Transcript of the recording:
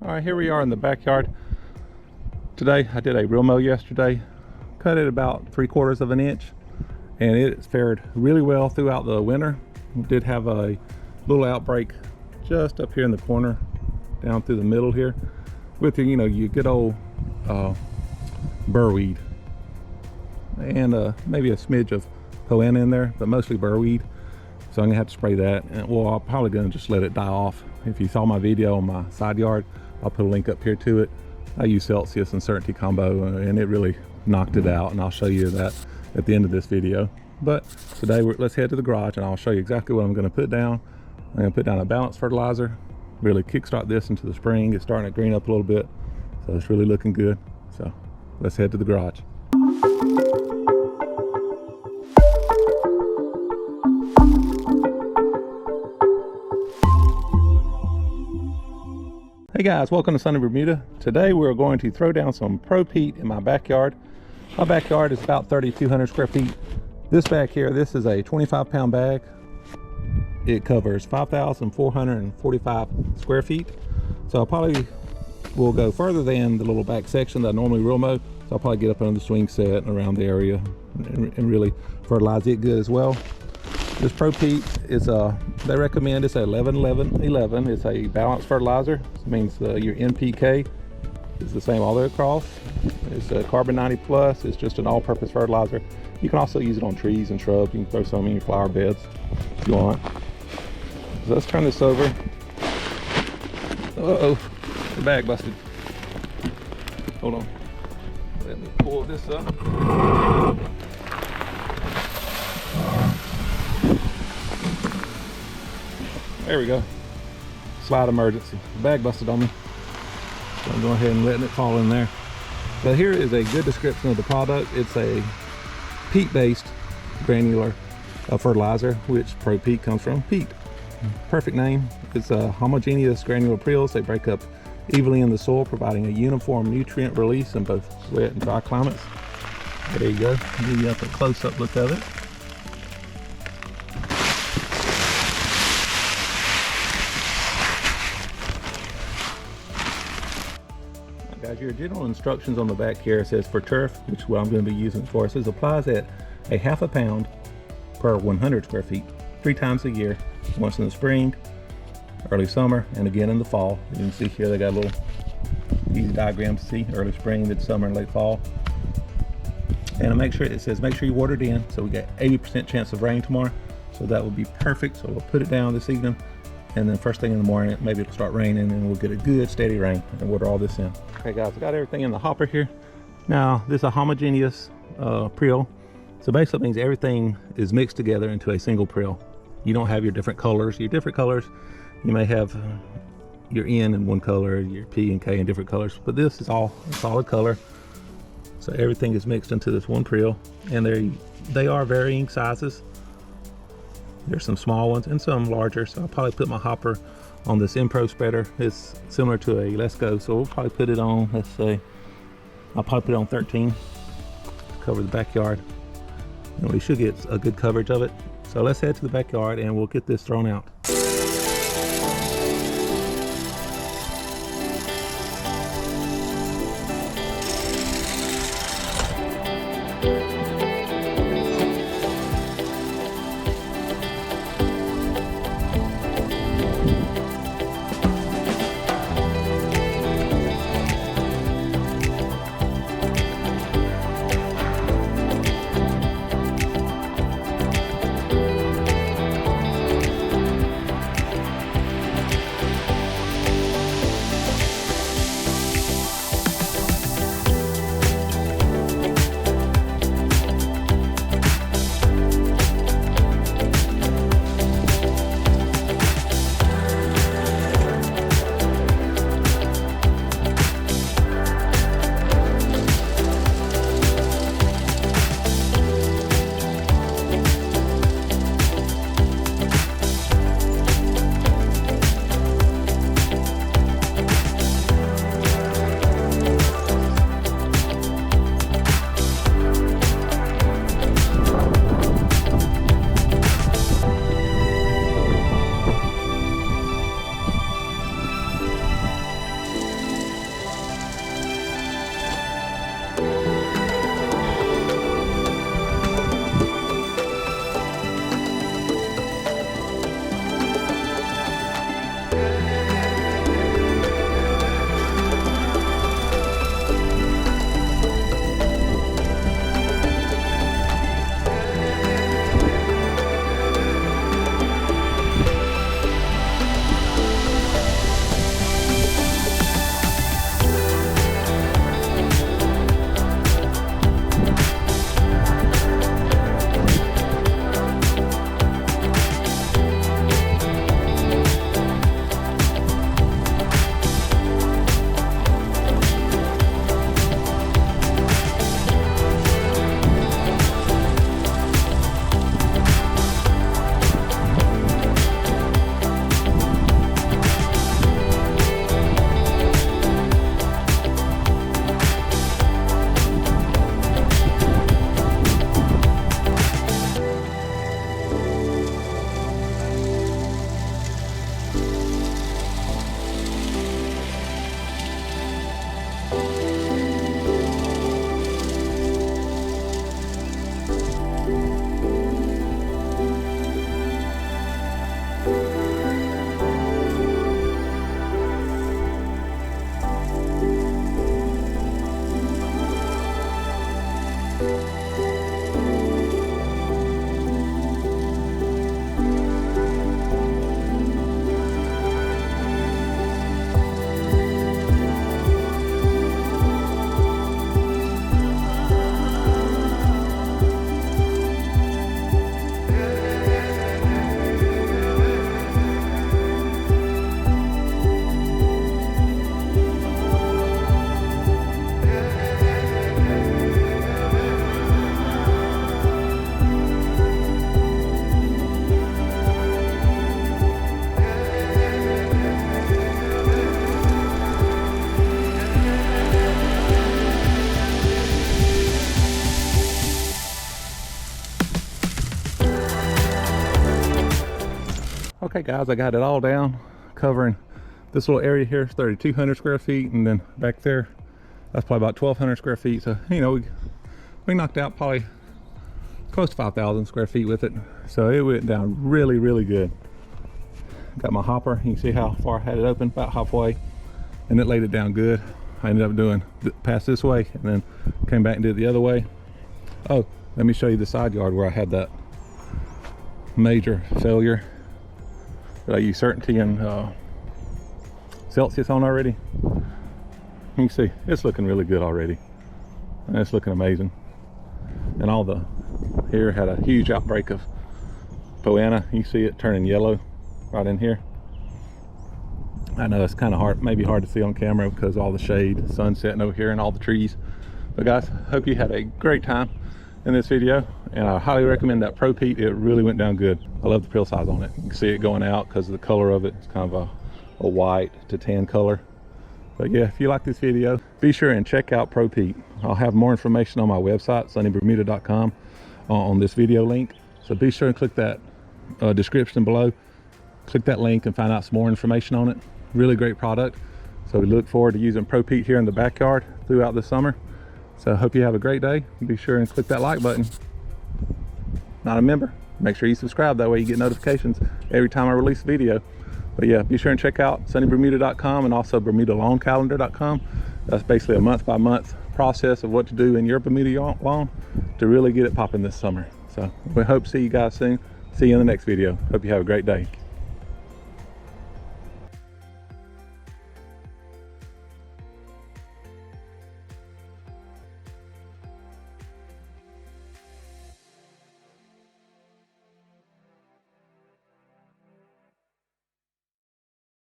All right, here we are in the backyard. Today, I did a real mow yesterday, cut it about 3/4 of an inch, and it fared really well throughout the winter. We did have a little outbreak just up here in the corner, down through the middle here, with your good old burrweed, and maybe a smidge of poena in there, but mostly burrweed. So I'm gonna have to spray that, and well, I'm probably gonna just let it die off. If you saw my video on my side yard, I'll put a link up here to it. I use Celsius and Certainty combo, and it really knocked it out, and I'll show you that at the end of this video. But today, let's head to the garage, and I'll show you exactly what I'm gonna put down. I'm gonna put down a balanced fertilizer, really kickstart this into the spring. It's starting to green up a little bit, so it's really looking good. So let's head to the garage. Hey guys, welcome to sunny Bermuda. Today we're going to throw down some ProPeat in my backyard. My backyard is about 3,200 square feet. This back here, this is a 25-pound bag. It covers 5,445 square feet. So I probably will go further than the little back section that I normally real mow. So I'll probably get up under the swing set and around the area and really fertilize it good as well. This ProPeat is they recommend it's a 11-11-11. It's a balanced fertilizer. It means your NPK is the same all the way across. It's a Carbon90PLUS. It's just an all-purpose fertilizer. You can also use it on trees and shrubs. You can throw some in your flower beds if you want. So let's turn this over. Uh-oh, the bag busted. Hold on. Let me pull this up. There we go. Slide emergency. The bag busted on me. So I'm going ahead and letting it fall in there. So here is a good description of the product. It's a peat-based granular fertilizer, which ProPeat comes from peat. Perfect name. It's a homogeneous granular prills. They break up evenly in the soil, providing a uniform nutrient release in both wet and dry climates. There you go. Give you up a close-up look of it. Guys, your general instructions on the back here says for turf, which is what I'm going to be using it for. It says applies at a 1/2 pound per 100 square feet 3 times a year, once in the spring, early summer, and again in the fall. You can see here they got a little easy diagram to see: early spring, mid summer, and late fall. And make sure it says make sure you water it in. So we got 80% chance of rain tomorrow, so that will be perfect. So we'll put it down this evening, and then first thing in the morning maybe it'll start raining, and we'll get a good steady rain and water all this in. Okay guys, I got everything in the hopper here. Now this is a homogeneous prill, so basically it means everything is mixed together into a single prill. You don't have your different colors. Your different colors, you may have your N in one color, your P and K in different colors, but this is all a solid color. So everything is mixed into this one prill, and they are varying sizes. There's some small ones and some larger, so I'll probably put my hopper on this Impro spreader. It's similar to a Let's Go, so we'll probably put it on, let's say, I'll probably put it on 13 to cover the backyard. And we should get a good coverage of it. So let's head to the backyard and we'll get this thrown out. Okay guys, I got it all down, covering this little area here is 3,200 square feet, and then back there, that's probably about 1,200 square feet. So, you know, we knocked out probably close to 5,000 square feet with it. So it went down really, really good. Got my hopper, you can see how far I had it open, about halfway, and it laid it down good. I ended up doing pass this way and then came back and did it the other way. Oh, let me show you the side yard where I had that major failure that I used certainty and Celsius on already. You can see it's looking really good already, and it's looking amazing. And all the here had a huge outbreak of poana. You see it turning yellow right in here. I know it's kind of hard, maybe hard to see on camera because of all the shade, sun setting over here and all the trees. But guys, hope you had a great time in this video, and I highly recommend that ProPeat. It really went down good. I love the peel size on it. You can see it going out because of the color of it. It's kind of a white to tan color. But yeah, if you like this video, be sure and check out ProPeat. I'll have more information on my website, sunnybermuda.com, on this video link. So be sure and click that description below. Click that link and find out some more information on it. Really great product. So we look forward to using ProPeat here in the backyard throughout the summer. So I hope you have a great day. Be sure and click that like button. Not a member, make sure you subscribe. That way you get notifications every time I release a video. But yeah, be sure and check out sunnybermuda.com and also bermudalawncalendar.com. That's basically a month-by-month process of what to do in your Bermuda lawn to really get it popping this summer. So we hope to see you guys soon. See you in the next video. Hope you have a great day.